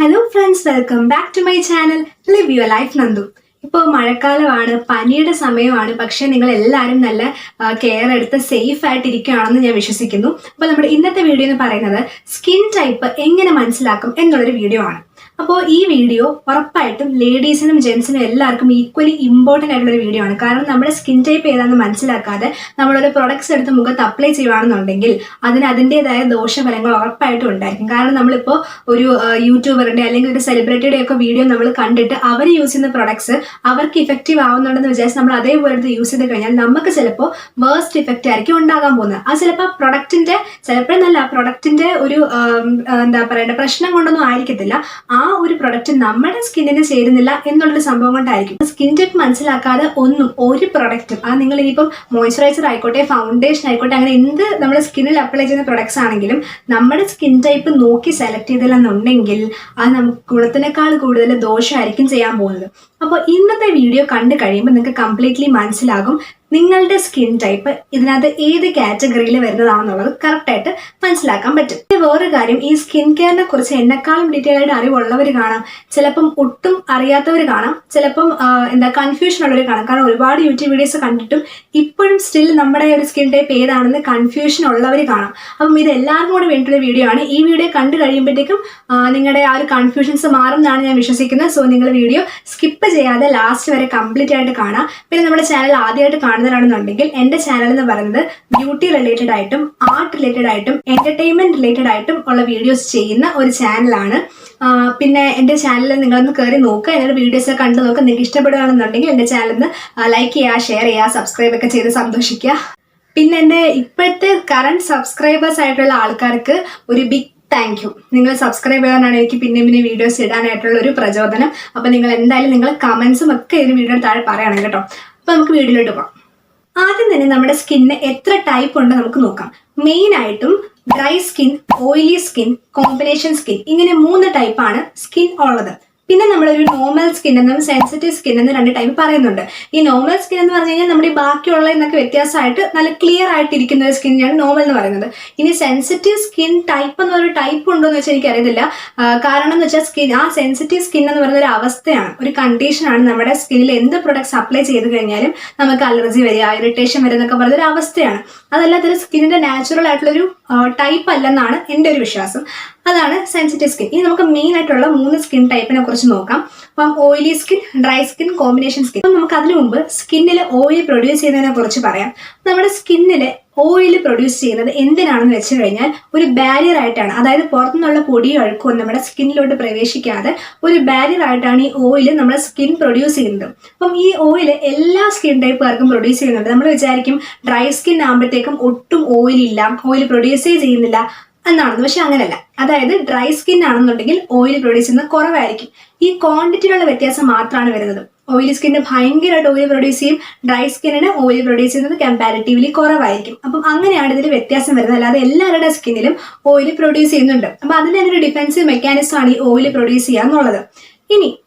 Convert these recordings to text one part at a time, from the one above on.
Hello friends, welcome back to my channel live your life Nandu. ഇപ്പോൾ മഴക്കാലമാണ്, പനിയുടെ സമയമാണ്. പക്ഷേ നിങ്ങൾ എല്ലാവരും നല്ല കെയർ എടുത്ത് സേഫ് ആയിട്ട് ഇരിക്കുകയാണെന്ന് ഞാൻ വിശ്വസിക്കുന്നു. അപ്പോൾ നമ്മുടെ ഇന്നത്തെ വീഡിയോ എന്ന് പറയുന്നത് സ്കിൻ ടൈപ്പ് എങ്ങനെ മനസ്സിലാക്കും എന്നുള്ളൊരു വീഡിയോ ആണ്. അപ്പോൾ ഈ വീഡിയോ ഉറപ്പായിട്ടും ലേഡീസിനും ജെൻസിനും എല്ലാവർക്കും ഈക്വലി ഇമ്പോർട്ടൻ്റ് ആയിട്ടുള്ളൊരു വീഡിയോ ആണ്. കാരണം നമ്മുടെ സ്കിൻ ടൈപ്പ് ഏതാണെന്ന് മനസ്സിലാക്കാതെ നമ്മളൊരു പ്രൊഡക്ട്സ് എടുത്ത് മുഖത്ത് അപ്ലൈ ചെയ്യുകയാണെന്നുണ്ടെങ്കിൽ അതിന് അതിൻ്റെതായ ദോഷഫലങ്ങൾ ഉറപ്പായിട്ടും ഉണ്ടായിരിക്കും. കാരണം നമ്മളിപ്പോൾ ഒരു യൂട്യൂബറിൻ്റെ അല്ലെങ്കിൽ ഒരു സെലിബ്രിറ്റിയുടെ ഒക്കെ വീഡിയോ നമ്മൾ കണ്ടിട്ട് അവർ യൂസ് ചെയ്യുന്ന പ്രൊഡക്ട്സ് അവർക്ക് ഇഫക്റ്റീവ് ആവുന്നുണ്ടെന്ന് വിചാരിച്ച് നമ്മൾ അതേപോലെ എടുത്ത് യൂസ് ചെയ്ത് കഴിഞ്ഞാൽ നമുക്ക് ചിലപ്പോൾ വേർസ്റ്റ് ഇഫക്റ്റ് ആയിരിക്കും ഉണ്ടാകാൻ പോകുന്നത്. അത് ചിലപ്പോൾ പ്രൊഡക്റ്റിൻ്റെ ഒരു എന്താ പറയേണ്ട പ്രശ്നം കൊണ്ടൊന്നും ആയിരിക്കത്തില്ല. ആ ഒരു പ്രൊഡക്റ്റ് നമ്മുടെ സ്കിന്നിന് ചേരുന്നില്ല എന്നുള്ളൊരു സംഭവം കൊണ്ടായിരിക്കും. സ്കിൻ ടൈപ്പ് മനസ്സിലാക്കാതെ ഒരു പ്രൊഡക്റ്റും, അത് നിങ്ങൾ ഇനിയിപ്പം മോയ്സ്ചറൈസർ ആയിക്കോട്ടെ, ഫൗണ്ടേഷൻ ആയിക്കോട്ടെ, അങ്ങനെ എന്ത് നമ്മുടെ സ്കിന്നിൽ അപ്ലൈ ചെയ്യുന്ന പ്രൊഡക്ട്സ് ആണെങ്കിലും നമ്മുടെ സ്കിൻ ടൈപ്പ് നോക്കി സെലക്ട് ചെയ്തില്ലെന്നുണ്ടെങ്കിൽ അത് നമുക്ക് ഗുണത്തിനേക്കാൾ കൂടുതൽ ദോഷമായിരിക്കും ചെയ്യാൻ പോകുന്നത്. അപ്പോൾ ഇന്നത്തെ വീഡിയോ കണ്ടു കഴിയുമ്പോൾ നിങ്ങൾക്ക് കംപ്ലീറ്റ്ലി മനസ്സിലാകും നിങ്ങളുടെ സ്കിൻ ടൈപ്പ് ഇതിനകത്ത് ഏത് കാറ്റഗറിയിൽ വരുന്നതാണെന്നുള്ളത് കറക്റ്റായിട്ട് മനസ്സിലാക്കാൻ പറ്റും. വേറൊരു കാര്യം, ഈ സ്കിൻ കെയറിനെ കുറിച്ച് എന്നെക്കാളും ഡീറ്റെയിൽ ആയിട്ട് അറിവുള്ളവർ കാണാം, ചിലപ്പം ഒട്ടും അറിയാത്തവർ കാണാം, ചിലപ്പം കൺഫ്യൂഷൻ ഉള്ളവർ കാണാം. കാരണം ഒരുപാട് യൂട്യൂബ് വീഡിയോസ് കണ്ടിട്ടും ഇപ്പോഴും സ്റ്റിൽ നമ്മുടെ ഒരു സ്കിൻ ടൈപ്പ് ഏതാണെന്ന് കൺഫ്യൂഷൻ ഉള്ളവർ കാണാം. അപ്പം ഇത് എല്ലാവർക്കും കൂടെ വേണ്ടിയിട്ടുള്ള വീഡിയോ ആണ്. ഈ വീഡിയോ കണ്ടു കഴിയുമ്പോഴത്തേക്കും നിങ്ങളുടെ ആ ഒരു കൺഫ്യൂഷൻസ് മാറും എന്നാണ് ഞാൻ വിശ്വസിക്കുന്നത്. സോ നിങ്ങൾ വീഡിയോ സ്കിപ്പ് ചെയ്യാതെ ലാസ്റ്റ് വരെ കംപ്ലീറ്റ് ആയിട്ട് കാണാം. പിന്നെ നമ്മുടെ ചാനൽ ആദ്യമായിട്ട് കാണുന്നവരാണെന്നുണ്ടെങ്കിൽ എൻ്റെ ചാനൽ എന്ന് പറയുന്നത് ബ്യൂട്ടി റിലേറ്റഡ് ആയിട്ടും ആർട്ട് റിലേറ്റഡ് ആയിട്ടും എന്റർടൈൻമെന്റ് റിലേറ്റഡ് ആയിട്ടും ഉള്ള വീഡിയോസ് ചെയ്യുന്ന ഒരു ചാനലാണ്. പിന്നെ എൻ്റെ ചാനലിൽ നിങ്ങളൊന്ന് കയറി നോക്കുക, എന്നിട്ട് വീഡിയോസ് ഒക്കെ കണ്ടു നോക്കുക. നിങ്ങൾക്ക് ഇഷ്ടപ്പെടുകയാണെന്നുണ്ടെങ്കിൽ എൻ്റെ ചാനലിന് ലൈക്ക് ചെയ്യുക, ഷെയർ ചെയ്യുക, സബ്സ്ക്രൈബ് ഒക്കെ ചെയ്ത് സന്തോഷിക്കുക. പിന്നെ എൻ്റെ ഇപ്പോഴത്തെ കറണ്ട് സബ്സ്ക്രൈബേഴ്സ് ആയിട്ടുള്ള ആൾക്കാർക്ക് ഒരു ബിഗ് താങ്ക് യു. നിങ്ങൾ സബ്സ്ക്രൈബ് ചെയ്യാനാണ് എനിക്ക് പിന്നെ വീഡിയോസ് ഇടാനായിട്ടുള്ള ഒരു പ്രചോദനം. അപ്പോൾ നിങ്ങൾ എന്തായാലും നിങ്ങൾ കമൻസും ഒക്കെ ഇതിന് വീഡിയോ താഴെ പറയണം കേട്ടോ. അപ്പോൾ നമുക്ക് വീഡിയോയിലോട്ട് പോകാം. ആദ്യം തന്നെ നമ്മുടെ സ്കിന്നിന് എത്ര ടൈപ്പ് ഉണ്ട് നമുക്ക് നോക്കാം. മെയിൻ ആയിട്ടും dry skin, oily skin, combination skin, ഇങ്ങനെ 3 ടൈപ്പാണ് സ്കിൻ ഉള്ളത്. പിന്നെ നമ്മളൊരു നോർമൽ സ്കിൻ എന്നും സെൻസിറ്റീവ് സ്കിൻ എന്നും 2 ടൈപ്പ് പറയുന്നുണ്ട്. ഈ നോർമൽ സ്കിൻ എന്ന് പറഞ്ഞു കഴിഞ്ഞാൽ നമ്മുടെ ഈ ബാക്കിയുള്ള എന്നൊക്കെ വ്യത്യാസമായിട്ട് നല്ല ക്ലിയർ ആയിട്ടിരിക്കുന്ന ഒരു സ്കിന്നാണ് നോർമൽ എന്ന് പറയുന്നത്. ഇനി സെൻസിറ്റീവ് സ്കിൻ ടൈപ്പ് എന്നൊരു ടൈപ്പ് ഉണ്ടോ എന്ന് വെച്ചാൽ എനിക്കറിയത്തില്ല. കാരണം എന്ന് വെച്ചാൽ ആ സെൻസിറ്റീവ് സ്കിൻ എന്ന് പറയുന്ന ഒരു അവസ്ഥയാണ്, ഒരു കണ്ടീഷനാണ്. നമ്മുടെ സ്കിന്നിൽ എന്ത് പ്രൊഡക്ട്സ് അപ്ലൈ ചെയ്ത് കഴിഞ്ഞാലും നമുക്ക് അലർജി വരിക, ഇറിറ്റേഷൻ വരിക എന്നൊക്കെ പറയുന്ന ഒരു അവസ്ഥയാണ്. അതല്ലാത്തൊരു സ്കിന്നിന്റെ നാച്ചുറൽ ആയിട്ടുള്ളൊരു ടൈപ്പ് അല്ലെന്നാണ് എൻ്റെ ഒരു വിശ്വാസം. അതാണ് സെൻസിറ്റീവ് സ്കിൻ. ഇനി നമുക്ക് മെയിൻ ആയിട്ടുള്ള 3 സ്കിൻ ടൈപ്പിനെ കുറിച്ച് നോക്കാം. അപ്പം oily skin, dry skin, combination skin. അപ്പം നമുക്ക് അതിനു മുമ്പ് സ്കിന്നിൽ ഓയിൽ പ്രൊഡ്യൂസ് ചെയ്യുന്നതിനെ കുറിച്ച് പറയാം. നമ്മുടെ സ്കിന്നിൽ ഓയിൽ പ്രൊഡ്യൂസ് ചെയ്യുന്നത് എന്തിനാണെന്ന് വെച്ച് കഴിഞ്ഞാൽ ഒരു ബാരിയർ ആയിട്ടാണ്. അതായത് പുറത്തുനിന്നുള്ള പൊടിയോ അഴുക്കോ നമ്മുടെ സ്കിന്നിലോട്ട് പ്രവേശിക്കാതെ ഒരു ബാരിയർ ആയിട്ടാണ് ഈ ഓയിൽ നമ്മുടെ സ്കിൻ പ്രൊഡ്യൂസ് ചെയ്യുന്നത്. അപ്പം ഈ ഓയിൽ എല്ലാ സ്കിൻ ടൈപ്പുകാർക്കും പ്രൊഡ്യൂസ് ചെയ്യുന്നുണ്ട്. നമ്മൾ വിചാരിക്കും ഡ്രൈ സ്കിൻ ആകുമ്പോഴത്തേക്കും ഒട്ടും ഓയിലില്ല, ഓയിൽ പ്രൊഡ്യൂസേ ചെയ്യുന്നില്ല എന്നാണെന്ന്. പക്ഷെ അങ്ങനെയല്ല. അതായത് ഡ്രൈ സ്കിൻ ആണെന്നുണ്ടെങ്കിൽ ഓയിൽ പ്രൊഡ്യൂസ് ചെയ്യുന്നത് കുറവായിരിക്കും. ഈ ക്വാണ്ടിറ്റിയിലുള്ള വ്യത്യാസം മാത്രമാണ് വരുന്നത്. ഓയിലി സ്കിന്നിന് ഭയങ്കരമായിട്ട് ഓയിൽ പ്രൊഡ്യൂസ് ചെയ്യും, ഡ്രൈ സ്കിന്നിന് ഓയിൽ പ്രൊഡ്യൂസ് ചെയ്യുന്നത് കമ്പാരിറ്റീവ്ലി കുറവായിരിക്കും. അപ്പം അങ്ങനെയാണ് ഇതിൽ വ്യത്യാസം വരുന്നത്. അല്ലാതെ എല്ലാവരുടെ സ്കിന്നിലും ഓയിൽ പ്രൊഡ്യൂസ് ചെയ്യുന്നുണ്ട്. അപ്പം അതിൻ്റെ ഒരു ഡിഫെൻസീവ് മെക്കാനിസം ആണ് ഈ ഓയിൽ പ്രൊഡ്യൂസ് ചെയ്യുക എന്നുള്ളത്.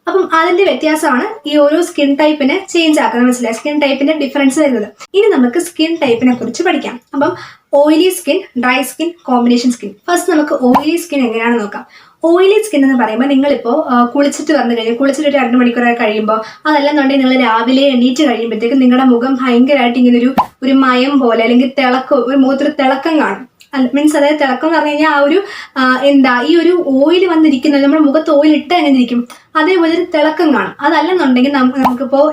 അപ്പം അതിന്റെ വ്യത്യാസമാണ് ഈ ഓരോ സ്കിൻ ടൈപ്പിനെ ചേഞ്ച് ആക്കുന്നത്. മനസ്സിലായി സ്കിൻ ടൈപ്പിന്റെ ഡിഫറൻസ് വരുന്നത്. ഇനി നമുക്ക് സ്കിൻ ടൈപ്പിനെ കുറിച്ച് പഠിക്കാം. അപ്പം oily skin, dry skin, combination skin. First നമുക്ക് ഓയിലി സ്കിൻ എങ്ങനെയാണെന്ന് നോക്കാം. ഓയിലി സ്കിൻ എന്ന് പറയുമ്പോൾ നിങ്ങളിപ്പോൾ കുളിച്ചിട്ട് വന്നു കഴിഞ്ഞാൽ, കുളിച്ചിട്ട് ഒരു 2 മണിക്കൂറൊക്കെ കഴിയുമ്പോൾ, അതല്ലെന്നുണ്ടെങ്കിൽ നിങ്ങൾ രാവിലെ എണീറ്റ് കഴിയുമ്പോഴത്തേക്കും നിങ്ങളുടെ മുഖം ഭയങ്കരമായിട്ട് ഇങ്ങനെ ഒരു മയം പോലെ അല്ലെങ്കിൽ തിളക്കം, ഒരു മുഖത്തൊരു തിളക്കം കാണും. മീൻസ് അതായത് തിളക്കം എന്ന് പറഞ്ഞു കഴിഞ്ഞാൽ ആ ഒരു ഈ ഒരു ഓയിൽ വന്നിരിക്കുന്നത് നമ്മുടെ മുഖത്ത് ഓയിൽ ഇട്ട് എങ്ങനെ ഇരിക്കും അതേപോലെ ഒരു തിളക്കം കാണും. അതല്ലെന്നുണ്ടെങ്കിൽ നമുക്കിപ്പോൾ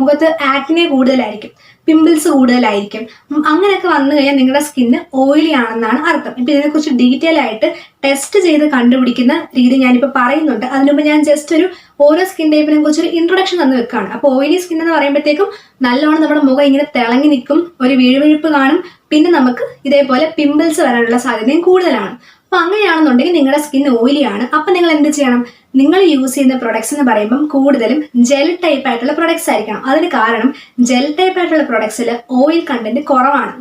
മുഖത്ത് ആക്നെ കൂടുതലായിരിക്കും, പിമ്പിൾസ് കൂടുതലായിരിക്കും. അങ്ങനെയൊക്കെ വന്നു കഴിഞ്ഞാൽ നിങ്ങളുടെ സ്കിന്ന് ഓയിലി ആണെന്നാണ് അർത്ഥം. ഇപ്പം ഇതിനെക്കുറിച്ച് ഡീറ്റെയിൽ ആയിട്ട് ടെസ്റ്റ് ചെയ്ത് കണ്ടുപിടിക്കുന്ന രീതി ഞാനിപ്പോൾ പറയുന്നുണ്ട്. അതിനുമുമ്പ് ഞാൻ ജസ്റ്റ് ഓരോ സ്കിൻ ടൈപ്പിനെ കുറിച്ചൊരു ഇൻട്രൊഡക്ഷൻ തന്നു വെക്കുകയാണ്. അപ്പോൾ ഓയിലി സ്കിൻ എന്ന് പറയുമ്പോഴത്തേക്കും നല്ലോണം നമ്മുടെ മുഖം ഇങ്ങനെ തിളങ്ങി നിൽക്കും, ഒരു വിഴുവിഴുപ്പ് കാണും. പിന്നെ നമുക്ക് ഇതേപോലെ പിമ്പിൾസ് വരാനുള്ള സാധ്യതയും കൂടുതലാണ്. അപ്പോൾ അങ്ങനെയാണെന്നുണ്ടെങ്കിൽ നിങ്ങളുടെ സ്കിൻ ഓയിലി ആണ്. അപ്പം നിങ്ങൾ എന്ത് ചെയ്യണം? നിങ്ങൾ യൂസ് ചെയ്യുന്ന പ്രൊഡക്ട്സ് എന്ന് പറയുമ്പം കൂടുതലും ജെൽ ടൈപ്പ് ആയിട്ടുള്ള പ്രൊഡക്ട്സ് ആയിരിക്കണം. അതിന് കാരണം ജെൽ ടൈപ്പ് ആയിട്ടുള്ള പ്രൊഡക്ട്സിൽ ഓയിൽ കണ്ടന്റ് കുറവാണ്,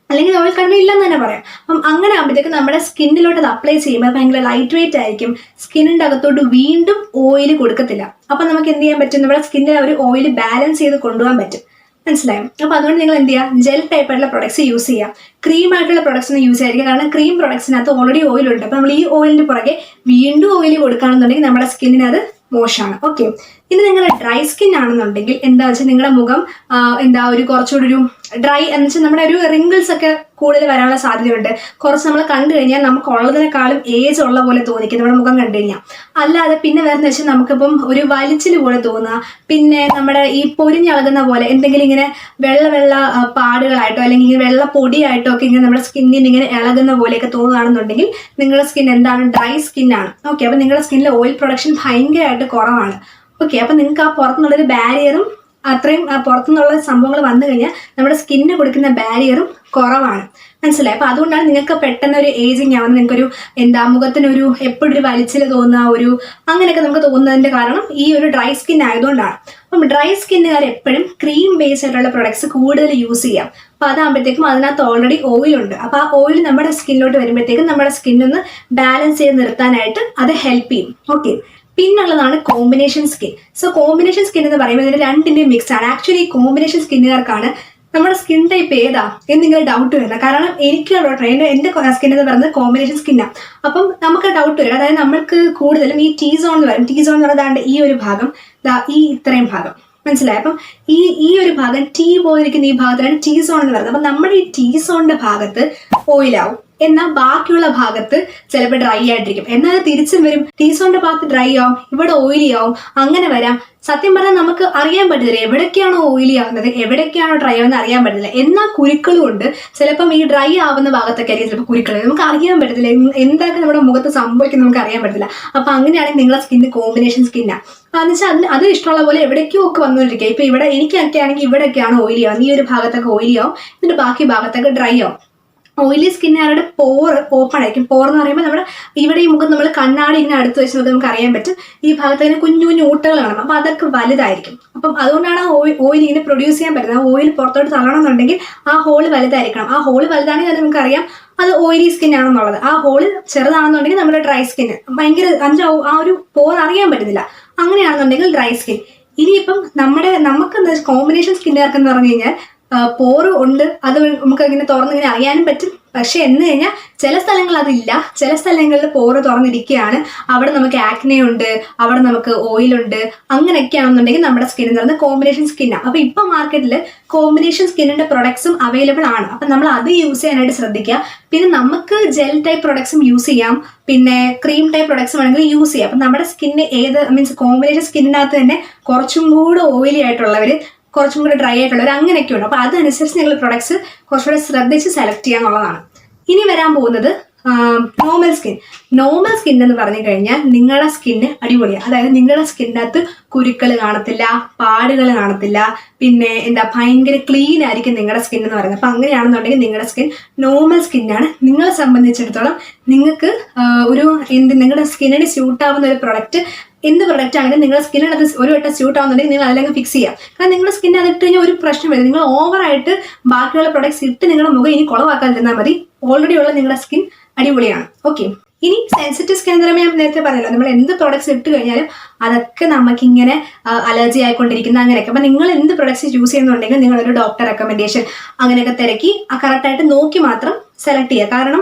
അല്ലെങ്കിൽ ഓയിൽ കണ്ടന്റ് ഇല്ലെന്ന് തന്നെ പറയാം. അപ്പം അങ്ങനെ ആകുമ്പോഴത്തേക്കും നമ്മുടെ സ്കിന്നിലോട്ട് അത് അപ്ലൈ ചെയ്യുമ്പോൾ ഭയങ്കര ലൈറ്റ് വെയിറ്റ് ആയിരിക്കും. സ്കിന്നിൻ്റെ അകത്തോട്ട് വീണ്ടും ഓയിൽ കൊടുക്കത്തില്ല. അപ്പം നമുക്ക് എന്ത് ചെയ്യാൻ പറ്റും? നമ്മുടെ സ്കിന്നിൽ ഒരു ഓയിൽ ബാലൻസ് ചെയ്ത് കൊണ്ടുപോകാൻ പറ്റും. മനസ്സിലായോ? അപ്പോൾ അതുകൊണ്ട് നിങ്ങൾ എന്ത് ചെയ്യുക, ജെൽ ടൈപ്പ് ആയിട്ടുള്ള പ്രൊഡക്ട്സ് യൂസ് ചെയ്യുക. ക്രീം ആയിട്ടുള്ള പ്രൊഡക്ട്സ് ഒന്നും യൂസ് ചെയ്യാതിരിക്കുക. കാരണം ക്രീം പ്രൊഡക്ട്സിനകത്ത് ഓൾറെഡി ഓയിലുണ്ട്. അപ്പോൾ നമ്മൾ ഈ ഓയിലിന് പുറകെ വീണ്ടും ഓയിൽ കൊടുക്കുകയാണെന്നുണ്ടെങ്കിൽ നമ്മുടെ സ്കിന്നിന് അത് മോശമാണ്. ഓക്കെ, ഇനി നിങ്ങളുടെ ഡ്രൈ സ്കിൻ ആണെന്നുണ്ടെങ്കിൽ എന്താ വെച്ചാൽ നിങ്ങളുടെ മുഖം ഒരു കുറച്ചുകൂടി ഒരു ഡ്രൈ എന്ന് വെച്ചാൽ നമ്മുടെ ഒരു റിങ്കിൾസ് ഒക്കെ കൂടുതൽ വരാനുള്ള സാധ്യതയുണ്ട്. കുറച്ച് നമ്മൾ കണ്ടു കഴിഞ്ഞാൽ നമുക്ക് ഉള്ളതിനേക്കാളും ഏജ് ഉള്ള പോലെ തോന്നിക്കും നമ്മുടെ മുഖം കണ്ടു കഴിഞ്ഞാൽ. അല്ലാതെ പിന്നെ വേറെന്ന് വെച്ചാൽ നമുക്കിപ്പം ഒരു വലിച്ചിൽ പോലെ തോന്നുക, പിന്നെ നമ്മുടെ ഈ പൊരിഞ്ഞളകുന്ന പോലെ എന്തെങ്കിലും ഇങ്ങനെ വെള്ള പാടുകളായിട്ടോ അല്ലെങ്കിൽ ഇങ്ങനെ വെള്ള പൊടിയായിട്ടോ ഒക്കെ ഇങ്ങനെ നമ്മുടെ സ്കിന്നിന് ഇങ്ങനെ ഇളകുന്ന പോലെയൊക്കെ തോന്നുകയാണെന്നുണ്ടെങ്കിൽ നിങ്ങളുടെ സ്കിൻ എന്താണ്, ഡ്രൈ സ്കിന്നാണ്. ഓക്കെ, അപ്പം നിങ്ങളുടെ സ്കിന്നിലെ ഓയിൽ പ്രൊഡക്ഷൻ ഭയങ്കരമായിട്ട് കുറവാണ്. ഓക്കെ, അപ്പം നിങ്ങൾക്ക് ആ പുറത്തുനിന്നുള്ളൊരു ബാരിയറും അത്രയും പുറത്തുനിന്നുള്ള സംഭവങ്ങൾ വന്നു കഴിഞ്ഞാൽ നമ്മുടെ സ്കിന്നിന് കൊടുക്കുന്ന ബാരിയറും കുറവാണ്. മനസ്സിലായി? അപ്പം അതുകൊണ്ടാണ് നിങ്ങൾക്ക് പെട്ടെന്ന് ഒരു ഏജിങ് ആവുന്നത്. നിങ്ങൾക്കൊരു മുഖത്തിനൊരു എപ്പോഴും ഒരു വലിച്ചിൽ തോന്നുന്ന അങ്ങനെയൊക്കെ നമുക്ക് തോന്നുന്നതിൻ്റെ കാരണം ഈ ഒരു ഡ്രൈ സ്കിൻ ആയതുകൊണ്ടാണ്. അപ്പം ഡ്രൈ സ്കിന്നുകാർ എപ്പോഴും ക്രീം ബേസ് ആയിട്ടുള്ള പ്രൊഡക്ട്സ് കൂടുതൽ യൂസ് ചെയ്യാം. അപ്പോൾ അതാകുമ്പോഴത്തേക്കും അതിനകത്ത് ഓൾറെഡി ഓയിലുണ്ട്. അപ്പോൾ ആ ഓയിൽ നമ്മുടെ സ്കിന്നിലോട്ട് വരുമ്പോഴത്തേക്കും നമ്മുടെ സ്കിന്നൊന്ന് ബാലൻസ് ചെയ്ത് നിർത്താനായിട്ട് അത് ഹെൽപ്പ് ചെയ്യും. ഓക്കെ, പിന്നുള്ളതാണ് combination skin. So combination skin എന്ന് പറയുമ്പോൾ ഇതിന് രണ്ടിൻ്റെയും മിക്സ് ആണ്. ആക്ച്വലി കോമ്പിനേഷൻ സ്കിന്നുകാർക്കാണ് നമ്മുടെ സ്കിൻ ടൈപ്പ് ഏതാ എന്നിങ്ങനെ ഡൗട്ട് വരുന്നത്. കാരണം എനിക്ക് എൻ്റെ സ്കിൻ എന്ന് പറയുന്നത് കോമ്പിനേഷൻ സ്കിന്നാണ്. അപ്പം നമുക്ക് ഡൗട്ട് വരും. അതായത് നമ്മൾക്ക് കൂടുതലും ഈ ടീ സോൺ എന്ന് പറയും. ടീ സോൺ എന്ന് പറയുന്നത് ഈ ഒരു ഭാഗം, ഈ ഇത്രയും ഭാഗം, മനസ്സിലായി? അപ്പം ഈ ഒരു ഭാഗം ടീ പോയിരിക്കുന്ന ഈ ഭാഗത്താണ് ടീ സോൺ എന്ന് പറയുന്നത്. അപ്പം നമ്മുടെ ഈ ടീ സോണിന്റെ ഭാഗത്ത് ഓയിലാവും, എന്നാൽ ബാക്കിയുള്ള ഭാഗത്ത് ചിലപ്പോൾ ഡ്രൈ ആയിട്ടിരിക്കും. എന്നാൽ തിരിച്ചും വരും, ടീ സോണിന്റെ ഭാഗത്ത് ഡ്രൈ ആവും, ഇവിടെ ഓയിലി ആവും, അങ്ങനെ വരാം. സത്യം പറഞ്ഞാൽ നമുക്ക് അറിയാൻ പറ്റില്ല എവിടേക്കാണോ ഓയിലി ആവുന്നത് എവിടേക്കാണോ ഡ്രൈ ആവുന്നത് അറിയാൻ പറ്റില്ല. എന്നാൽ കുരുക്കളും ഉണ്ട്. ചിലപ്പം ഈ ഡ്രൈ ആവുന്ന ഭാഗത്തൊക്കെ ആയിരിക്കും ചിലപ്പോൾ കുരുക്കൾ. നമുക്ക് അറിയാൻ പറ്റത്തില്ല എന്തൊക്കെ നമ്മുടെ മുഖത്ത് സംഭവിക്കുന്നത്, നമുക്ക് അറിയാൻ പറ്റില്ല. അപ്പം അങ്ങനെയാണെങ്കിൽ നിങ്ങളുടെ സ്കിന്ന് കോമ്പിനേഷൻ സ്കിന്നാണ്. എന്ന് വെച്ചാൽ അത് ഇഷ്ടമുള്ള പോലെ എവിടേക്കോ ഒക്കെ വന്നുകൊണ്ടിരിക്കുക. ഇപ്പം ഇവിടെ എനിക്കൊക്കെ ആണെങ്കിൽ ഇവിടെയൊക്കെയാണ് ഓയിലി ആവും, ഈ ഒരു ഭാഗത്തൊക്കെ ഓയിലി ആവും, എന്നിട്ട് ബാക്കി ഭാഗത്തൊക്കെ ഡ്രൈ ആവും. ഓയിലി സ്കിന്നുകാരുടെ പോറ് ഓപ്പൺ ആയിരിക്കും. പോർ എന്ന് പറയുമ്പോൾ നമ്മുടെ ഇവിടെ ഈ മുഖം നമ്മൾ കണ്ണാടി ഇങ്ങനെ അടുത്ത് വെച്ച് നമുക്ക് അറിയാൻ പറ്റും. ഈ ഭാഗത്ത് ഇങ്ങനെ കുഞ്ഞു കുഞ്ഞു ഊട്ടകൾ കാണും. അപ്പം അതൊക്കെ വലുതായിരിക്കും. അപ്പം അതുകൊണ്ടാണ് ഓയിൽ ഇങ്ങനെ പ്രൊഡ്യൂസ് ചെയ്യാൻ പറ്റുന്നത്. ആ ഓയിൽ പുറത്തോട്ട് തള്ളണമെന്നുണ്ടെങ്കിൽ ആ ഹോള് വലുതായിരിക്കണം. ആ ഹോള് വലുതാണെങ്കിൽ അത് നമുക്കറിയാം അത് ഓയിലി സ്കിൻ ആണെന്നുള്ളത്. ആ ഹോള് ചെറുതാണെന്നുണ്ടെങ്കിൽ നമ്മുടെ ഡ്രൈ സ്കിന്ന് ഭയങ്കര ആ ഒരു പോർ അറിയാൻ പറ്റുന്നില്ല. അങ്ങനെയാണെന്നുണ്ടെങ്കിൽ ഡ്രൈ സ്കിൻ. ഇനിയിപ്പം നമുക്ക് എന്താ കോമ്പിനേഷൻ സ്കിന്നുകാർക്കെന്ന് പറഞ്ഞു കഴിഞ്ഞാൽ പോറ് ഉണ്ട്, അത് നമുക്ക് ഇങ്ങനെ തുറന്നിങ്ങനെ അറിയാനും പറ്റും. പക്ഷെ എന്ന് കഴിഞ്ഞാൽ ചില സ്ഥലങ്ങളിൽ അതില്ല. ചില സ്ഥലങ്ങളിൽ പോറ് തുറന്നിരിക്കുകയാണ്, അവിടെ നമുക്ക് ആക്നെയുണ്ട്, അവിടെ നമുക്ക് ഓയിലുണ്ട്. അങ്ങനെയൊക്കെയാണെന്നുണ്ടെങ്കിൽ നമ്മുടെ സ്കിൻ എന്ന് പറയുന്നത് കോമ്പിനേഷൻ സ്കിന്നാണ്. അപ്പോൾ ഇപ്പം മാർക്കറ്റിൽ കോമ്പിനേഷൻ സ്കിന്നിന്റെ പ്രൊഡക്ട്സും അവൈലബിൾ ആണ്. അപ്പം നമ്മൾ അത് യൂസ് ചെയ്യാനായിട്ട് ശ്രദ്ധിക്കുക. പിന്നെ നമുക്ക് ജെൽ ടൈപ്പ് പ്രൊഡക്ട്സും യൂസ് ചെയ്യാം, പിന്നെ ക്രീം ടൈപ്പ് പ്രൊഡക്ട്സ് വേണമെങ്കിൽ യൂസ് ചെയ്യാം. അപ്പം നമ്മുടെ സ്കിന്ന് മീൻസ് കോമ്പിനേഷൻ സ്കിന്നിനകത്ത് തന്നെ കുറച്ചും കൂടെ ഓയിലി ആയിട്ടുള്ളവർ, കുറച്ചും കൂടെ ഡ്രൈ ആയിട്ടുള്ളവർ, അങ്ങനെയൊക്കെ ഉണ്ട്. അപ്പോൾ അതനുസരിച്ച് നിങ്ങൾ പ്രൊഡക്ട്സ് കുറച്ചുകൂടെ ശ്രദ്ധിച്ച് സെലക്ട് ചെയ്യാന്നുള്ളതാണ്. ഇനി വരാൻ പോകുന്നത് നോർമൽ സ്കിൻ. നോർമൽ സ്കിൻ എന്ന് പറഞ്ഞു കഴിഞ്ഞാൽ നിങ്ങളുടെ സ്കിന്ന് അടിപൊളിയാണ്. അതായത് നിങ്ങളുടെ സ്കിന്നകത്ത് കുരുക്കൾ കാണത്തില്ല, പാടുകൾ കാണത്തില്ല, പിന്നെ ഭയങ്കര ക്ലീൻ ആയിരിക്കും നിങ്ങളുടെ സ്കിൻ എന്ന് പറയുന്നത്. അപ്പം അങ്ങനെയാണെന്നുണ്ടെങ്കിൽ നിങ്ങളുടെ സ്കിൻ നോർമൽ സ്കിന്നാണ്. നിങ്ങളെ സംബന്ധിച്ചിടത്തോളം നിങ്ങൾക്ക് നിങ്ങളുടെ സ്കിന്നിന് സ്യൂട്ടാവുന്ന ഒരു പ്രൊഡക്റ്റ് എന്ത് പ്രൊഡക്റ്റ് ആണെങ്കിലും നിങ്ങളുടെ സ്കിന്നിനത് ഒരു വട്ടം സ്യൂട്ട് ആവുന്നുണ്ടെങ്കിൽ നിങ്ങൾ അതിലങ്ങ് ഫിക്സ് ചെയ്യാം. കാരണം നിങ്ങളുടെ സ്കിൻ അതിട്ട് കഴിഞ്ഞാൽ ഒരു പ്രശ്നം വരും. നിങ്ങൾ ഓവറായിട്ട് ബാക്കിയുള്ള പ്രൊഡക്ട്സ് ഇട്ട് നിങ്ങളുടെ മുഖം ഇനി കുളവാക്കാതിരുന്നാൽ മതി. ഓൾറെഡി ഉള്ള നിങ്ങളുടെ സ്കിൻ അടിപൊളിയാണ്. ഓക്കെ, ഇനി സെൻസിറ്റീവ് സ്കിൻ എന്ന് പറയുമ്പോൾ ഞാൻ നേരത്തെ പറഞ്ഞല്ലോ, നമ്മൾ എന്ത് പ്രൊഡക്ട്സ് ഇട്ട് കഴിഞ്ഞാലും അതൊക്കെ നമുക്കിങ്ങനെ അലർജി ആയിക്കൊണ്ടിരിക്കുന്ന അങ്ങനെയൊക്കെ. അപ്പം നിങ്ങൾ എന്ത് പ്രൊഡക്ട്സ് യൂസ് ചെയ്യുന്നുണ്ടെങ്കിൽ നിങ്ങളൊരു ഡോക്ടർ റെക്കമെൻഡേഷൻ അങ്ങനെയൊക്കെ തിരക്കി കറക്റ്റായിട്ട് നോക്കി മാത്രം സെലക്ട് ചെയ്യുക. കാരണം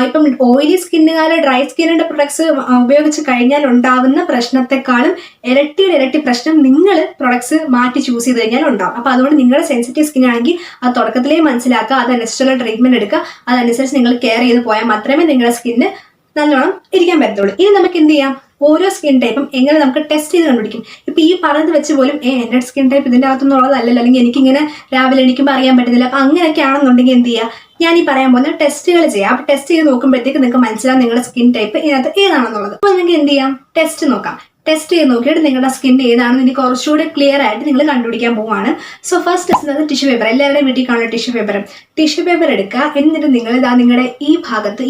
ഇപ്പം ഓയിലി സ്കിന്നുകാർ ഡ്രൈ സ്കിന്നിൻ്റെ പ്രൊഡക്ട്സ് ഉപയോഗിച്ച് കഴിഞ്ഞാൽ ഉണ്ടാവുന്ന പ്രശ്നത്തെക്കാളും ഇരട്ടി പ്രശ്നം നിങ്ങൾ പ്രൊഡക്ട്സ് മാറ്റി ചൂസ് ചെയ്ത് കഴിഞ്ഞാൽ ഉണ്ടാവും. അപ്പോൾ അതുകൊണ്ട് നിങ്ങളുടെ സെൻസിറ്റീവ് സ്കിൻ ആണെങ്കിൽ അത് തുടക്കത്തിലേ മനസ്സിലാക്കുക, അതനുസരിച്ചുള്ള ട്രീറ്റ്മെൻറ്റ് എടുക്കുക, അതനുസരിച്ച് നിങ്ങൾ കെയർ ചെയ്ത് പോയാൽ മാത്രമേ നിങ്ങളുടെ സ്കിന്ന് നല്ലോണം ഇരിക്കാൻ പറ്റത്തുള്ളൂ. ഇനി നമുക്ക് എന്ത് ചെയ്യാം, ഓരോ സ്കിൻ ടൈപ്പും എങ്ങനെ നമുക്ക് ടെസ്റ്റ് ചെയ്ത് കണ്ടുപിടിക്കും. ഇപ്പം ഈ പറഞ്ഞത് വെച്ച് പോലും എൻ്റെ സ്കിൻ ടൈപ്പ് ഇതിൻ്റെ അകത്തുനിന്നുള്ളതല്ലല്ലോ, അല്ലെങ്കിൽ എനിക്കിങ്ങനെ രാവിലെ എണീക്കുമ്പോൾ അറിയാൻ പറ്റുന്നില്ല. അപ്പം അങ്ങനെയൊക്കെ ആണെന്നുണ്ടെങ്കിൽ എന്ത് ചെയ്യുക, ഞാൻ ഈ പറയാൻ പോകുന്ന ടെസ്റ്റുകൾ ചെയ്യാം. അപ്പോൾ ടെസ്റ്റ് ചെയ്ത് നോക്കുമ്പോഴത്തേക്ക് നിങ്ങൾക്ക് മനസ്സിലാവും നിങ്ങളുടെ സ്കിൻ ടൈപ്പ് ഇതിനകത്ത് ഏതാണെന്നുള്ളത്. അപ്പോൾ നിങ്ങൾക്ക് എന്ത് ചെയ്യാം, ടെസ്റ്റ് നോക്കാം. ടെസ്റ്റ് ചെയ്ത് നോക്കിയിട്ട് നിങ്ങളുടെ സ്കിൻ ഏതാണെന്ന് ഇനി കുറച്ചുകൂടി ക്ലിയർ ആയിട്ട് നിങ്ങൾ കണ്ടുപിടിക്കാൻ പോവുകയാണ്. So first test tissue paper. എല്ലാവരുടെയും വീട്ടിൽ കാണുന്ന ടിഷ്യൂ പേപ്പർ എടുക്കുക. എന്നിട്ട് നിങ്ങൾ നിങ്ങളുടെ ഈ ഭാഗത്ത്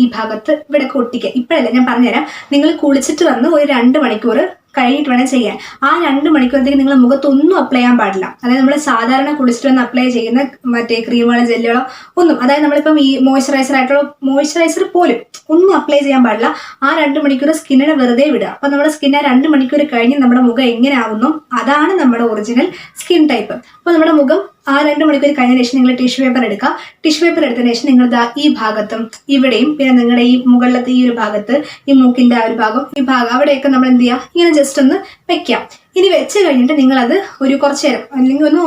ഇവിടെ ഒട്ടിക്കുക. ഇപ്പോഴല്ല, ഞാൻ പറഞ്ഞുതരാം. നിങ്ങൾ കുളിച്ചിട്ട് വന്ന് ഒരു 2 മണിക്കൂർ കഴിഞ്ഞിട്ട് വേണം ചെയ്യാൻ. ആ 2 മണിക്കൂറത്തേക്ക് നിങ്ങൾ മുഖത്തൊന്നും അപ്ലൈ ചെയ്യാൻ പാടില്ല. അതായത് നമ്മൾ സാധാരണ കുളിച്ചിട്ട് വന്ന് അപ്ലൈ ചെയ്യുന്ന മറ്റേ ക്രീമുകളോ ജെല്ലുകളോ ഒന്നും, അതായത് നമ്മളിപ്പം ഈ മോയ്സ്ചറൈസർ പോലും ഒന്നും അപ്ലൈ ചെയ്യാൻ പാടില്ല. ആ 2 മണിക്കൂർ സ്കിന്നിനെ വെറുതെ വിടുക. അപ്പം നമ്മുടെ സ്കിൻ ആ 2 മണിക്കൂർ കഴിഞ്ഞ് നമ്മുടെ മുഖം എങ്ങനെ ആവുന്നു അതാണ് നമ്മുടെ ഒറിജിനൽ സ്കിൻ ടൈപ്പ്. അപ്പോൾ നമ്മുടെ മുഖം ആ 2 മണിക്കൂർ കഴിഞ്ഞ ശേഷം നിങ്ങൾ ടിഷ്യൂ പേപ്പർ എടുക്കുക. ടിഷ്യൂ പേപ്പർ എടുത്തതിന് ശേഷം നിങ്ങൾ ഈ ഭാഗത്തും ഇവിടെയും പിന്നെ നിങ്ങളുടെ ഈ മുകളിലത്തെ ഈ ഒരു ഭാഗത്ത് ഈ മൂക്കിന്റെ ആ ഒരു ഭാഗം ഈ ഭാഗം അവിടെയൊക്കെ നമ്മൾ എന്ത് ചെയ്യുക, ഇങ്ങനെ ജസ്റ്റ് ഒന്ന് വെക്കാം. ഇനി വെച്ച് കഴിഞ്ഞിട്ട് നിങ്ങളത് ഒരു കുറച്ച് നേരം അല്ലെങ്കിൽ ഒന്ന്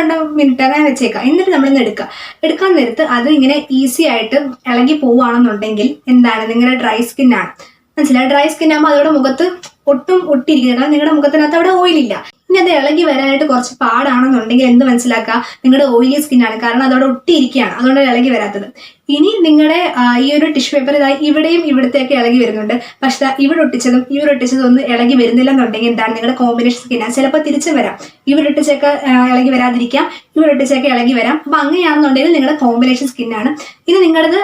2 മിനിറ്റ് അങ്ങനെ വെച്ചേക്കാം. എന്നിട്ട് നമ്മളിന്ന് എടുക്കാൻ നേരത്ത് അത് ഇങ്ങനെ ഈസി ആയിട്ട് ഇളകി പോവുകയാണെന്നുണ്ടെങ്കിൽ എന്താണ്, നിങ്ങളുടെ ഡ്രൈ സ്കിൻ ആണ്. മനസ്സിലായി? ഡ്രൈ സ്കിൻ ആകുമ്പോൾ അതോടെ മുഖത്ത് ഒട്ടും ഒട്ടിയിരിക്കുന്നത്, കാരണം നിങ്ങളുടെ മുഖത്തിനകത്ത് അവിടെ ഓയിലില്ല. ഇനി അത് ഇളകി വരാനായിട്ട് കുറച്ച് പാടാണെന്നുണ്ടെങ്കിൽ എന്ത് മനസ്സിലാക്കുക, നിങ്ങളുടെ ഓയിലി സ്കിന്നാണ്, കാരണം അതവിടെ ഒട്ടിയിരിക്കുകയാണ്, അതുകൊണ്ട് ഇളകി വരാത്തത്. ഇനി നിങ്ങളുടെ ഈ ഒരു ടിഷ്യൂ പേപ്പർ ഇതായി ഇവിടെയും ഇവിടത്തേക്ക് ഇളകി വരുന്നുണ്ട്, പക്ഷെ ഇവിടെ ഒട്ടിച്ചതും ഒന്നും ഇളകി വരുന്നില്ല എന്നുണ്ടെങ്കിൽ എന്താണ്, നിങ്ങളുടെ കോമ്പിനേഷൻ സ്കിന്നാണ്. ചിലപ്പോൾ തിരിച്ചു വരാം, ഇവിടെ ഒട്ടിച്ചൊക്കെ ഇളകി വരാതിരിക്കാം, ഇവിടെ ഒട്ടിച്ചൊക്കെ ഇളകി വരാം. അപ്പൊ അങ്ങനെയാണെന്നുണ്ടെങ്കിൽ നിങ്ങളുടെ കോമ്പിനേഷൻ സ്കിന്നാണ്. ഇനി നിങ്ങളത്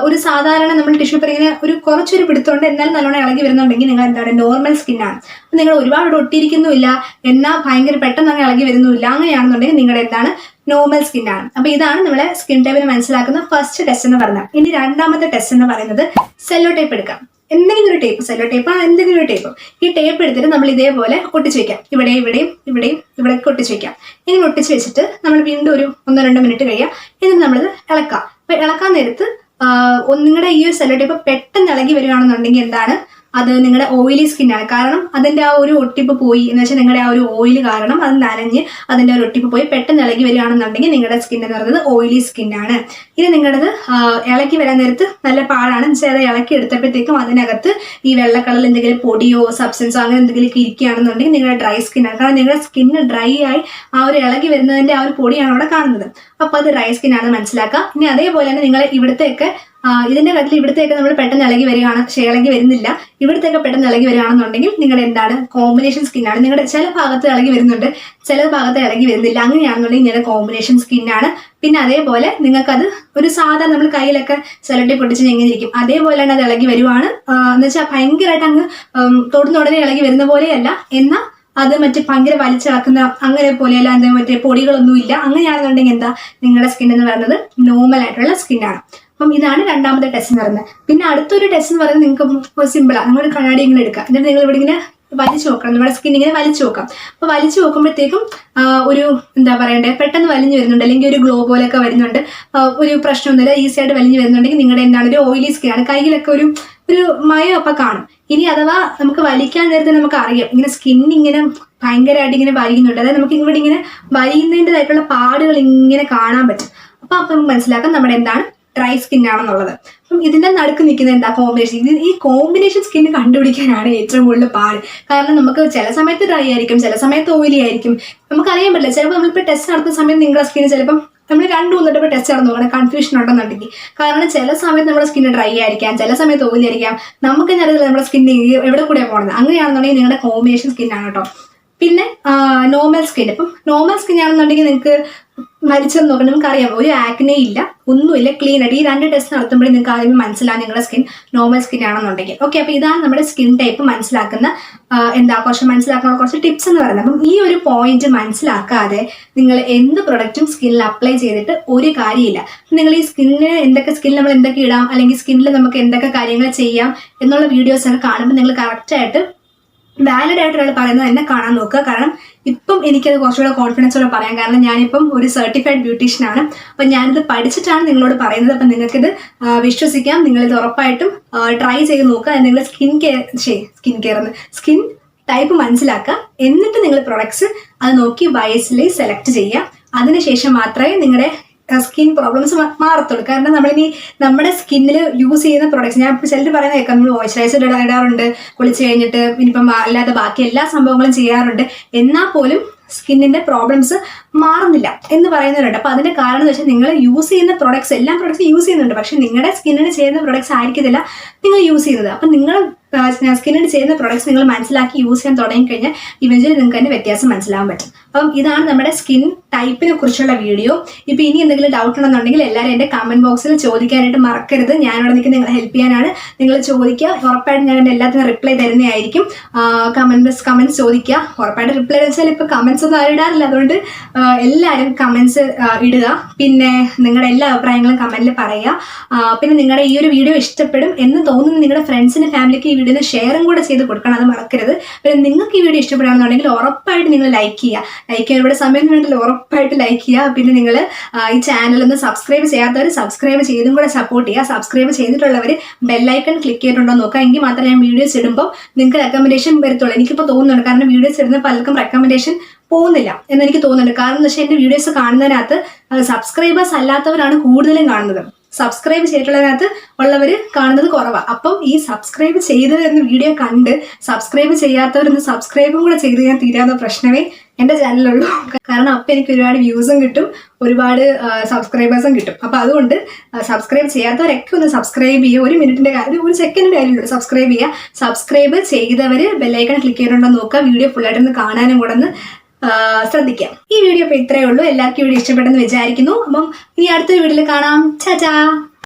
ഒരു സാധാരണ നമ്മൾ ടിഷ്യൂ പേപ്പർ ഇങ്ങനെ ഒരു കുറച്ചൊരു പിടുത്തോണ്ട് എന്നാലും നല്ലോണം ഇളകി വരുന്നുണ്ടെങ്കിൽ നിങ്ങൾ എന്താണ്, നോർമൽ സ്കിന്നാണ്. അപ്പൊ നിങ്ങൾ ഒരുപാട് ഒട്ടിയിരിക്കുന്നുമില്ല, എന്നാൽ ഭയങ്കര പെട്ടെന്ന് അങ്ങ് ഇളകി വരുന്നുമില്ല, അങ്ങനെയാണെന്നുണ്ടെങ്കിൽ നിങ്ങളുടെ എന്താണ്, നോർമൽ സ്കിന്നാണ്. അപ്പൊ ഇതാണ് നമ്മളെ സ്കിൻ ടൈപ്പിനെ മനസ്സിലാക്കുന്ന ഫസ്റ്റ് ടെസ്റ്റ് എന്ന് പറഞ്ഞാൽ. ഇനി രണ്ടാമത്തെ ടെസ്റ്റ് എന്ന് പറയുന്നത് സെല്ലോ ടേപ്പ് എടുക്കാം. എന്തെങ്കിലും ഒരു ടേപ്പ്, സെല്ലോ ടേപ്പ് എന്തെങ്കിലും ഒരു ടേപ്പ്, ഈ ടേപ്പ് എടുത്തിട്ട് നമ്മൾ ഇതേപോലെ ഒട്ടിച്ച് വെക്കാം. ഇവിടേക്ക് ഒട്ടിച്ച് വെക്കാം. ഇങ്ങനെ ഒട്ടിച്ച് വെച്ചിട്ട് നമ്മൾ വീണ്ടും ഒരു 1-2 മിനിറ്റ് കഴിയാം. എന്നിട്ട് നമ്മളിത് ഇളക്കാം. അപ്പൊ ഇളക്കാൻ നേരത്ത് നിങ്ങളുടെ ഈ ഒരു സെല്ലോ ടേപ്പ് പെട്ടെന്ന് ഇളകി വരികയാണെന്നുണ്ടെങ്കിൽ എന്താണ്, അത് നിങ്ങളുടെ ഓയിലി സ്കിന്നാണ്. കാരണം അതിന്റെ ആ ഒരു ഒട്ടിപ്പ് പോയി എന്ന് വെച്ചാൽ നിങ്ങളുടെ ആ ഒരു ഓയിൽ കാരണം അത് നനഞ്ഞ് അതിന്റെ ഒരു ഒട്ടിപ്പ് പോയി പെട്ടെന്ന് ഇളകി വരികയാണെന്നുണ്ടെങ്കിൽ നിങ്ങളുടെ സ്കിൻ എന്ന് പറയുന്നത് ഓയിലി സ്കിന്നാണ്. ഇനി നിങ്ങളുടേത് ഇളക്കി വരാൻ നേരത്ത് നല്ല പാടാണ്. അത് ഇളക്കി എടുത്തപ്പോഴത്തേക്കും അതിനകത്ത് ഈ വെള്ള കളറിൽ എന്തെങ്കിലും പൊടിയോ സബ്സ്റ്റൻസോ അങ്ങനെ എന്തെങ്കിലുമൊക്കെ ഇരിക്കുകയാണെന്നുണ്ടെങ്കിൽ നിങ്ങളുടെ ഡ്രൈ സ്കിന്നാണ്. കാരണം നിങ്ങളുടെ സ്കിന്ന് ഡ്രൈ ആയി ആ ഒരു ഇളകി വരുന്നതിന്റെ ആ ഒരു പൊടിയാണ് അവിടെ കാണുന്നത്. അപ്പൊ അത് ഡ്രൈ സ്കിന്നാണ് മനസ്സിലാക്കുക. ഇനി അതേപോലെ തന്നെ നിങ്ങൾ ഇവിടത്തേക്ക് ഇതിന്റെ കാര്യത്തിൽ ഇവിടത്തേക്ക് നമ്മൾ പെട്ടെന്ന് ഇളകി വരുന്നില്ല, ഇവിടത്തേക്ക് പെട്ടെന്ന് ഇളകി വരികയാണെന്നുണ്ടെങ്കിൽ നിങ്ങളുടെ എന്താണ്, കോമ്പിനേഷൻ സ്കിന്നാണ്. നിങ്ങളുടെ ചില ഭാഗത്ത് ഇളകി വരുന്നുണ്ട്, ചില ഭാഗത്ത് ഇളകി വരുന്നില്ല, അങ്ങനെയാണെന്നുണ്ടെങ്കിൽ നിങ്ങളുടെ കോമ്പിനേഷൻ സ്കിന്നാണ്. പിന്നെ അതേപോലെ നിങ്ങൾക്കത് ഒരു സാധാരണ നമ്മൾ കയ്യിലൊക്കെ സെലട്ടി പൊട്ടിച്ച് എങ്ങനെ ഇരിക്കും അതേപോലെ തന്നെ അത് ഇളകി വരുവാണ് എന്ന് വെച്ചാൽ ഭയങ്കരമായിട്ട് അങ്ങ് തൊടുന്നുടനെ ഇളകി വരുന്ന പോലെയല്ല, എന്നാൽ അത് മറ്റേ ഭയങ്കര വലിച്ചിളക്കുന്ന അങ്ങനെ പോലെയല്ല, എന്താ മറ്റേ പൊടികളൊന്നും ഇല്ല. അങ്ങനെയാണെന്നുണ്ടെങ്കിൽ എന്താ, നിങ്ങളുടെ സ്കിൻ എന്ന് പറയുന്നത് നോർമൽ ആയിട്ടുള്ള സ്കിന്നാണ്. അപ്പം ഇതാണ് രണ്ടാമത്തെ ടെസ്റ്റ് എന്ന് പറയുന്നത്. പിന്നെ അടുത്തൊരു ടെസ്റ്റ് എന്ന് പറയുന്നത് നിങ്ങൾക്ക് സിമ്പിളാണ്. നിങ്ങൾ കണ്ണാടി ഇങ്ങനെ എടുക്കുക, എന്നിട്ട് നിങ്ങൾ ഇവിടെ ഇങ്ങനെ വലിച്ചു നോക്കണം, നമ്മുടെ സ്കിൻ ഇങ്ങനെ വലിച്ചു നോക്കാം. അപ്പൊ വലിച്ചു നോക്കുമ്പോഴത്തേക്കും ഒരു എന്താ പറയണ്ടേ, പെട്ടെന്ന് വലിഞ്ഞു വരുന്നുണ്ട്, അല്ലെങ്കിൽ ഒരു ഗ്ലോ പോലെയൊക്കെ വരുന്നുണ്ട്, ഒരു പ്രശ്നമൊന്നുമില്ല, ഈസി ആയിട്ട് വലിഞ്ഞു വരുന്നുണ്ടെങ്കിൽ നിങ്ങളുടെ എന്താണ്, ഒരു ഓയിലി സ്കിന്നാണ്. കയ്യിലൊക്കെ ഒരു മയം ഒക്കെ കാണും. ഇനി അഥവാ നമുക്ക് വലിക്കാൻ നേരത്തെ നമുക്ക് അറിയാം ഇങ്ങനെ സ്കിൻ ഇങ്ങനെ ഭയങ്കരമായിട്ട് ഇങ്ങനെ വലിയുന്നുണ്ട്, അതായത് നമുക്ക് ഇവിടെ ഇങ്ങനെ വലിയുന്നതിൻ്റെതായിട്ടുള്ള പാടുകൾ ഇങ്ങനെ കാണാൻ പറ്റും. അപ്പൊ നമുക്ക് മനസ്സിലാക്കാം നമ്മുടെ എന്താണ്, ഡ്രൈ സ്കിൻ ആണെന്നുള്ളത്. അപ്പം ഇതിന്റെ നടുക്ക് നിൽക്കുന്ന എന്താ, കോമ്പിനേഷൻ. ഈ കോമ്പിനേഷൻ സ്കിൻ കണ്ടുപിടിക്കാനാണ് ഏറ്റവും കൂടുതൽ പാട്. കാരണം നമുക്ക് ചില സമയത്ത് ഡ്രൈ ആയിരിക്കും, ചില സമയത്ത് ഓയിലി ആയിരിക്കും, നമുക്ക് അറിയാൻ പറ്റില്ല. ചിലപ്പോൾ നമ്മളിപ്പോൾ ടെസ്റ്റ് നടത്തുന്ന സമയത്ത് നിങ്ങളുടെ സ്കിന് ചിലപ്പം നമ്മൾ 2-3 വട്ടം ടെസ്റ്റ് നടന്നു നോക്കണം, കൺഫ്യൂഷൻ ഉണ്ടെന്നുണ്ടെങ്കിൽ. കാരണം ചില സമയത്ത് നമ്മുടെ സ്കിന്ന് ഡ്രൈ ആയിരിക്കാം, ചില സമയത്ത് ഓയിലി ആയിരിക്കാം, നമുക്ക് അറിയില്ല നമ്മുടെ സ്കിൻ എവിടെ കൂടെയാണ് പോകുന്നത്. അങ്ങനെയാണെന്നുണ്ടെങ്കിൽ നിങ്ങളുടെ കോമ്പിനേഷൻ സ്കിന്നാണ് കേട്ടോ. പിന്നെ നോർമൽ സ്കിൻ. ഇപ്പം നോർമൽ സ്കിൻ ആണെന്നുണ്ടെങ്കിൽ നിങ്ങൾക്ക് വലിച്ചെന്ന് നോക്കണം, നമുക്ക് അറിയാം ഒരു ആക്നെ ഇല്ല, ഒന്നുമില്ല, ക്ലീൻ ആയിട്ട്. ഈ 2 ടെസ്റ്റ് നടത്തുമ്പോഴേ നിങ്ങൾക്ക് ആദ്യമേ മനസ്സിലാകും നിങ്ങളുടെ സ്കിൻ നോർമൽ സ്കിൻ ആണെന്നുണ്ടെങ്കിൽ. ഓക്കെ, അപ്പൊ ഇതാണ് നമ്മുടെ സ്കിൻ ടൈപ്പ് മനസ്സിലാക്കുന്ന കുറച്ച് ടിപ്സ് എന്ന് പറയുന്നത്. അപ്പം ഈ ഒരു പോയിന്റ് മനസ്സിലാക്കാതെ നിങ്ങൾ എന്ത് പ്രൊഡക്റ്റും സ്കിന്നിൽ അപ്ലൈ ചെയ്തിട്ട് ഒരു കാര്യമില്ല. നിങ്ങൾ ഈ സ്കിന്നിൽ നമ്മൾ എന്തൊക്കെ ഇടാം, അല്ലെങ്കിൽ സ്കിന്നിൽ നമുക്ക് എന്തൊക്കെ കാര്യങ്ങൾ ചെയ്യാം എന്നുള്ള വീഡിയോസ് ഒക്കെ കാണുമ്പോൾ നിങ്ങൾ കറക്റ്റായിട്ട് വാലിഡ് ആയിട്ട് ഒരാൾ പറയുന്നത് തന്നെ കാണാൻ നോക്കുക. കാരണം ഇപ്പം എനിക്കത് കുറച്ചുകൂടെ കോൺഫിഡൻസോടെ പറയാം, കാരണം ഞാനിപ്പം ഒരു സർട്ടിഫൈഡ് ബ്യൂട്ടീഷ്യനാണ്. അപ്പം ഞാനിത് പഠിച്ചിട്ടാണ് നിങ്ങളോട് പറയുന്നത്. അപ്പം നിങ്ങൾക്കിത് വിശ്വസിക്കാം, നിങ്ങളിത് ഉറപ്പായിട്ടും ട്രൈ ചെയ്ത് നോക്കുക. നിങ്ങൾ സ്കിൻ ടൈപ്പ് മനസ്സിലാക്കുക, എന്നിട്ട് നിങ്ങൾ പ്രൊഡക്ട്സ് അത് നോക്കി വയസ്സിൽ സെലക്ട് ചെയ്യുക. അതിനുശേഷം മാത്രമേ നിങ്ങളുടെ സ്കിൻ പ്രോബ്ലംസ് മാറത്തുള്ളൂ. കാരണം നമ്മളിനി നമ്മുടെ സ്കിന്നിൽ യൂസ് ചെയ്യുന്ന പ്രൊഡക്ട്സ്, ഞാൻ ഇപ്പോൾ ചിലർ പറയുന്നത് കേൾക്കാം, നമ്മൾ മോയ്സ്ചറൈസർ ഇടാറുണ്ട് കുളിച്ച് കഴിഞ്ഞിട്ട്, ഇനിയിപ്പം അല്ലാതെ ബാക്കി എല്ലാ സംഭവങ്ങളും ചെയ്യാറുണ്ട്, എന്നാൽ പോലും സ്കിന്നിന്റെ പ്രോബ്ലംസ് മാറുന്നില്ല എന്ന് പറയുന്നവരുണ്ട്. അപ്പൊ അതിന്റെ കാരണം എന്ന് വെച്ചാൽ നിങ്ങൾ യൂസ് ചെയ്യുന്ന പ്രൊഡക്ട്സ്, എല്ലാ പ്രൊഡക്ട്സും യൂസ് ചെയ്യുന്നുണ്ട്, പക്ഷെ നിങ്ങളുടെ സ്കിന്നിന് ചെയ്യുന്ന പ്രൊഡക്ട്സ് ആയിരിക്കത്തില്ല നിങ്ങൾ യൂസ് ചെയ്യുന്നത്. അപ്പൊ നിങ്ങൾ സ്കിന്നിന് ചെയ്യുന്ന പ്രൊഡക്ട്സ് നിങ്ങൾ മനസ്സിലാക്കി യൂസ് ചെയ്യാൻ തുടങ്ങിക്കഴിഞ്ഞാൽ ഇവഞ്ച്വലി നിങ്ങൾക്ക് അതിന്റെ വ്യത്യാസം മനസ്സിലാകാൻ പറ്റും. അപ്പം ഇതാണ് നമ്മുടെ സ്കിൻ ടൈപ്പിനെ കുറിച്ചുള്ള വീഡിയോ. ഇപ്പൊ ഇനി എന്തെങ്കിലും ഡൗട്ട് ഉണ്ടെന്നുണ്ടെങ്കിൽ എല്ലാവരും എന്റെ കമന്റ് ബോക്സിൽ ചോദിക്കാനായിട്ട് മറക്കരുത്. ഞാനിവിടെ നിൽക്കുന്ന നിങ്ങളെ ഹെൽപ്പ് ചെയ്യാനാണ്. നിങ്ങൾ ചോദിക്കുക, ഉറപ്പായിട്ടും ഞാൻ എൻ്റെ എല്ലാത്തിനും റിപ്ലൈ തരുന്നതായിരിക്കും. കമന്റ്സ് ചോദിക്കുക, ഉറപ്പായിട്ട് റിപ്ലൈ വെച്ചാൽ ഇപ്പൊ കമന്റ്സ് ഒന്നും ആരും ഇടാറില്ല, അതുകൊണ്ട് എല്ലാവരും കമന്റ്സ് ഇടുക. പിന്നെ നിങ്ങളുടെ എല്ലാ അഭിപ്രായങ്ങളും കമന്റിൽ പറയുക. പിന്നെ നിങ്ങളുടെ ഈ ഒരു വീഡിയോ ഇഷ്ടപ്പെടും എന്ന് തോന്നുന്നു നിങ്ങളുടെ ഫ്രണ്ട്സിന് ഫാമിലിക്ക് ഈ വീഡിയോ ഷെയറും കൂടെ ചെയ്ത് കൊടുക്കണം, അത് മറക്കരുത്. പിന്നെ നിങ്ങൾക്ക് ഈ വീഡിയോ ഇഷ്ടപ്പെടുകയാണെന്നുണ്ടെങ്കിൽ ഉറപ്പായിട്ട് നിങ്ങൾ ലൈക്ക് ചെയ്യുക. ലൈക്ക് ചെയ്യാൻ ഇവിടെ സമയം വേണ്ടില്ല, ഉറപ്പായിട്ട് ലൈക്ക് ചെയ്യുക. പിന്നെ നിങ്ങൾ ഈ ചാനൽ ഒന്ന് സബ്സ്ക്രൈബ് ചെയ്യാത്തവർ സബ്സ്ക്രൈബ് ചെയ്തും കൂടെ സപ്പോർട്ട് ചെയ്യുക. സബ്സ്ക്രൈബ് ചെയ്തിട്ടുള്ളവർ ബെല്ലൈക്കൺ ക്ലിക്ക് ചെയ്തിട്ടുണ്ടോ നോക്കുക, എങ്കിൽ മാത്രമേ ഞാൻ വീഡിയോസ് ഇടുമ്പോൾ നിങ്ങൾക്ക് റെക്കമെൻഡേഷൻ വരത്തുള്ളൂ. എനിക്കിപ്പോൾ തോന്നുന്നുണ്ട്, കാരണം വീഡിയോസ് ഇടുന്ന പലർക്കും റെക്കമെൻഡേഷൻ പോകുന്നില്ല എന്നെനിക്ക് തോന്നുന്നുണ്ട്. കാരണം എന്ന് വെച്ചാൽ എൻ്റെ വീഡിയോസ് കാണുന്നതിനകത്ത് സബ്സ്ക്രൈബേഴ്സ് അല്ലാത്തവരാണ് കൂടുതലും കാണുന്നത്. സബ്സ്ക്രൈബ് ചെയ്തിട്ടുള്ളതിനകത്ത് ഉള്ളവർ കാണുന്നത് കുറവാണ്. അപ്പം ഈ സബ്സ്ക്രൈബ് ചെയ്തവരെന്ന് വീഡിയോ കണ്ട് സബ്സ്ക്രൈബ് ചെയ്യാത്തവരൊന്ന് സബ്സ്ക്രൈബും കൂടെ ചെയ്ത് ഞാൻ തീരാവുന്ന പ്രശ്നമേ എൻ്റെ ചാനലുള്ളൂ. കാരണം അപ്പം എനിക്ക് ഒരുപാട് വ്യൂസും കിട്ടും, ഒരുപാട് സബ്സ്ക്രൈബേഴ്സും കിട്ടും. അപ്പം അതുകൊണ്ട് സബ്സ്ക്രൈബ് ചെയ്യാത്തവരൊക്കെ ഒന്ന് സബ്സ്ക്രൈബ് ചെയ്യുക. 1 മിനിറ്റിൻ്റെ കാര്യം, 1 സെക്കൻഡിൻ്റെ കാര്യമുള്ളൂ. സബ്സ്ക്രൈബ് ചെയ്യുക. സബ്സ്ക്രൈബ് ചെയ്തവർ ബെല്ലൈക്കൺ ക്ലിക്ക് ചെയ്തിട്ടുണ്ടോ നോക്കുക. വീഡിയോ ഫുള്ളായിട്ടൊന്ന് കാണാനും കൂടെ ഒന്ന് ശ്രദ്ധിക്കാം. ഈ വീഡിയോ ഇപ്പോൾ ഇത്രയേ ഉള്ളൂ. എല്ലാവർക്കും വീഡിയോ ഇഷ്ടപ്പെട്ടെന്ന് വിചാരിക്കുന്നു. അപ്പം ഇനി അടുത്തൊരു വീഡിയോയിൽ കാണാം. ചാ.